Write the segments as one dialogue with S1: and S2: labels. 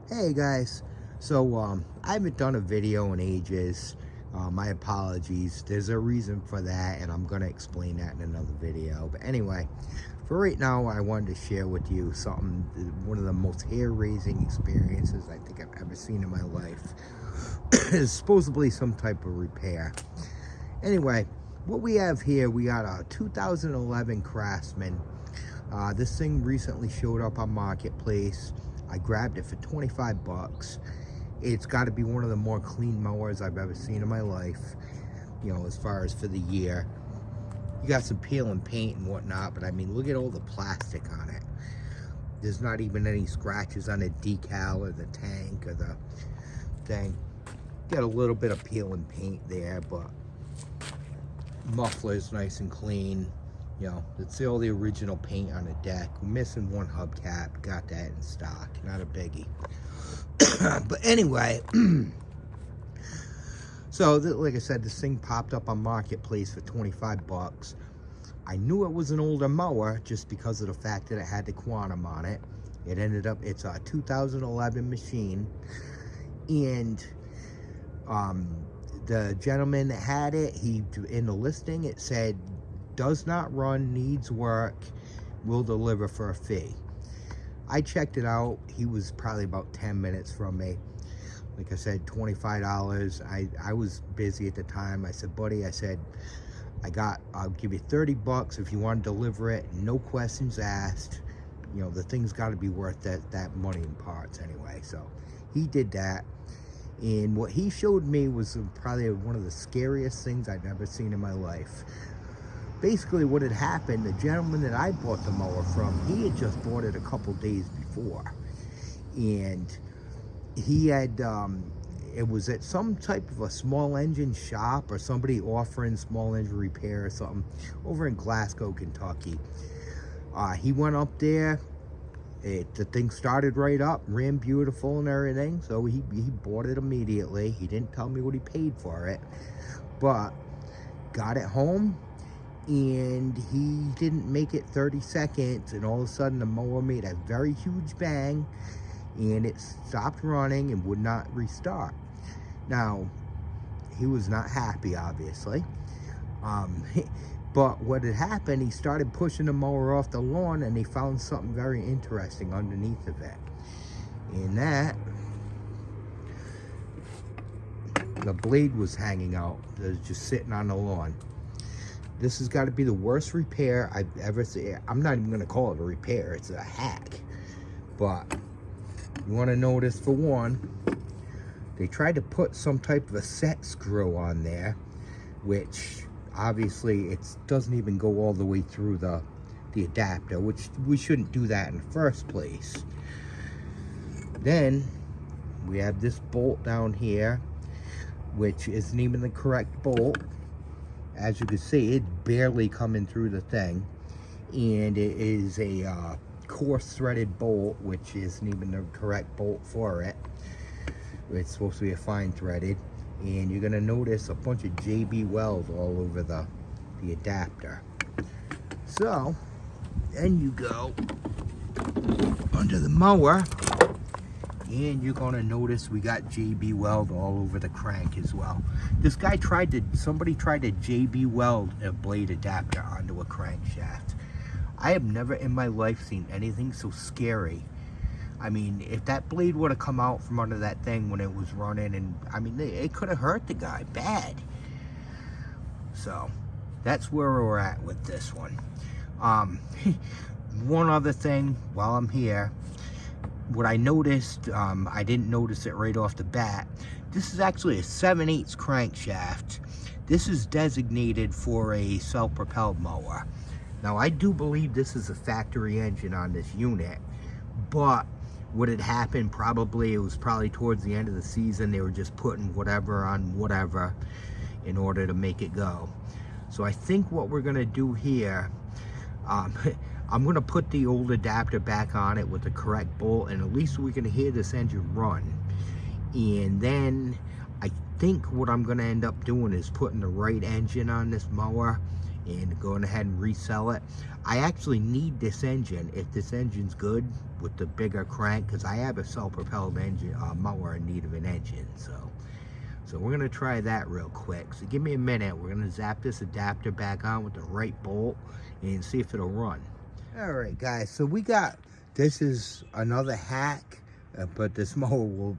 S1: Hey guys, so I haven't done a video in ages. My apologies. There's a reason for that, and I'm gonna explain that in another video. But anyway, for right now, I wanted to share with you something, one of the most hair-raising experiences I think I've ever seen in my life. It's supposedly some type of repair. Anyway, what we have here, we got a 2011 Craftsman. This thing recently showed up on Marketplace. I grabbed it for 25 bucks. It's got to be one of the more clean mowers I've ever seen in my life, you know, as far as for the year. You got some peel and paint and whatnot, but I mean, look at all the plastic on it. There's not even any scratches on the decal or the tank or the thing. Got a little bit of peel and paint there, but muffler's nice and clean. You know, it's all the original paint on the deck. We're missing one hubcap. Got that in stock. Not a biggie. But anyway, so like I said, this thing popped up on Marketplace for 25 bucks. I knew it was an older mower just because of the fact that it had the quantum on it. It ended up, it's a 2011 machine. And the gentleman that had it, in the listing, it said, does not run, needs work, will deliver for a fee. I checked it out. He was probably about 10 minutes from me. Like I said, $25. I was busy at the time. I said, buddy, I said, I'll give you 30 bucks if you want to deliver it. No questions asked. You know, the thing's got to be worth that money in parts anyway. So he did that. And what he showed me was probably one of the scariest things I've ever seen in my life. Basically what had happened, the gentleman that I bought the mower from, he had just bought it a couple days before. And he had, it was at some type of a small engine shop or somebody offering small engine repair or something over in Glasgow, Kentucky. He went up there, the thing started right up, ran beautiful and everything, so he bought it immediately. He didn't tell me what he paid for it, but got it home. And he didn't make it 30 seconds, and all of a sudden the mower made a very huge bang, and it stopped running and would not restart. Now, he was not happy, obviously. But what had happened, he started pushing the mower off the lawn, and he found something very interesting underneath of it. And that, the blade was hanging out. It was just sitting on the lawn. This has got to be the worst repair I've ever seen. I'm not even going to call it a repair. It's a hack. But you want to notice, for one, they tried to put some type of a set screw on there, which obviously it doesn't even go all the way through the adapter, which we shouldn't do that in the first place. Then we have this bolt down here, which isn't even the correct bolt. As you can see, it's barely coming through the thing, and it is a coarse threaded bolt, which isn't even the correct bolt for it. It's supposed to be a fine threaded, and you're gonna notice a bunch of JB welds all over the adapter. So then you go under the mower, and you're gonna notice we got JB weld all over the crank as well. This guy somebody tried to JB weld a blade adapter onto a crankshaft. I have never in my life seen anything so scary. I mean, if that blade would have come out from under that thing when it was running, and I mean, it could have hurt the guy bad. So that's where we're at with this one. One other thing while I'm here, what I noticed, I didn't notice it right off the bat. This is actually a 7/8 crankshaft. This is designated for a self-propelled mower. Now, I do believe this is a factory engine on this unit, but what had happened, it was probably towards the end of the season, they were just putting whatever on whatever in order to make it go. So I think what we're gonna do here, I'm gonna put the old adapter back on it with the correct bolt, and at least we can hear this engine run. And then I think what I'm gonna end up doing is putting the right engine on this mower and going ahead and resell it. I actually need this engine if this engine's good with the bigger crank, because I have a self-propelled engine mower in need of an engine. So we're gonna try that real quick. So give me a minute. We're gonna zap this adapter back on with the right bolt and see if it'll run. All right, guys. So this is another hack, but this mower will.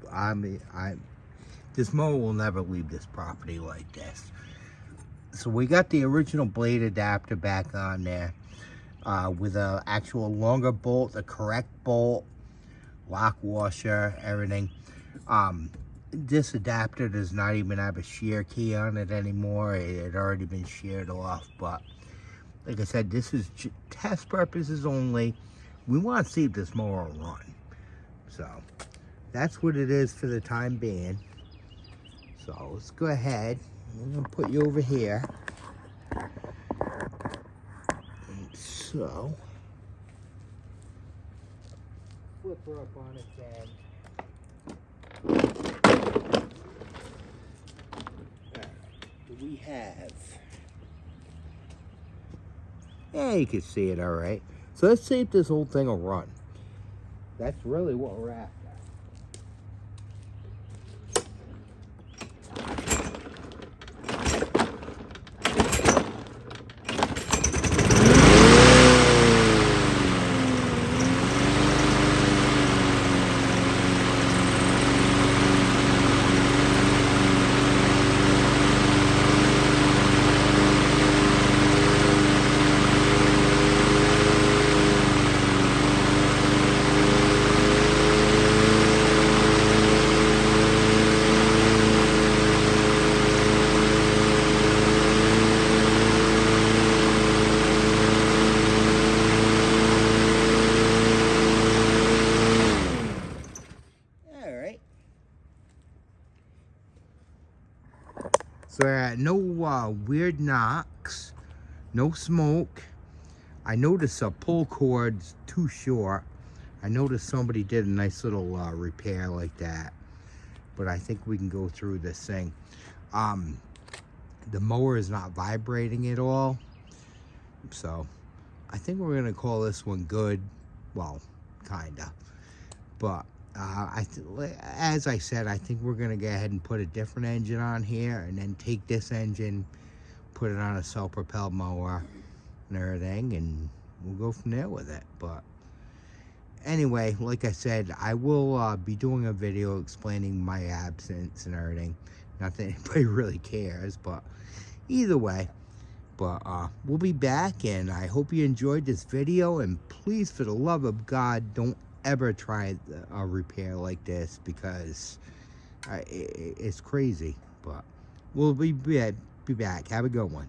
S1: This mower will never leave this property like this. So we got the original blade adapter back on there with a actual longer bolt, the correct bolt, lock washer, everything. This adapter does not even have a shear key on it anymore. It had already been sheared off, but like I said, this is test purposes only. We want to see if this mower will run. So that's what it is for the time being. So let's go ahead. I'm gonna put you over here. And so flip her up on its end. We have, yeah, you can see it all right. So let's see if this whole thing will run. That's really what we're after. So no weird knocks, no smoke. I noticed a pull cord's too short. I noticed somebody did a nice little repair like that, but I think we can go through this thing. The mower is not vibrating at all, so I think we're gonna call this one good. Well, kinda, but as I said, I think we're gonna go ahead and put a different engine on here, and then take this engine, put it on a self-propelled mower and everything, and we'll go from there with it. But anyway, like I said, I will be doing a video explaining my absence and everything. Not that anybody really cares, but either way. But we'll be back, and I hope you enjoyed this video, and please, for the love of God, don't ever try a repair like this, because it's crazy. But we'll be back. Have a good one.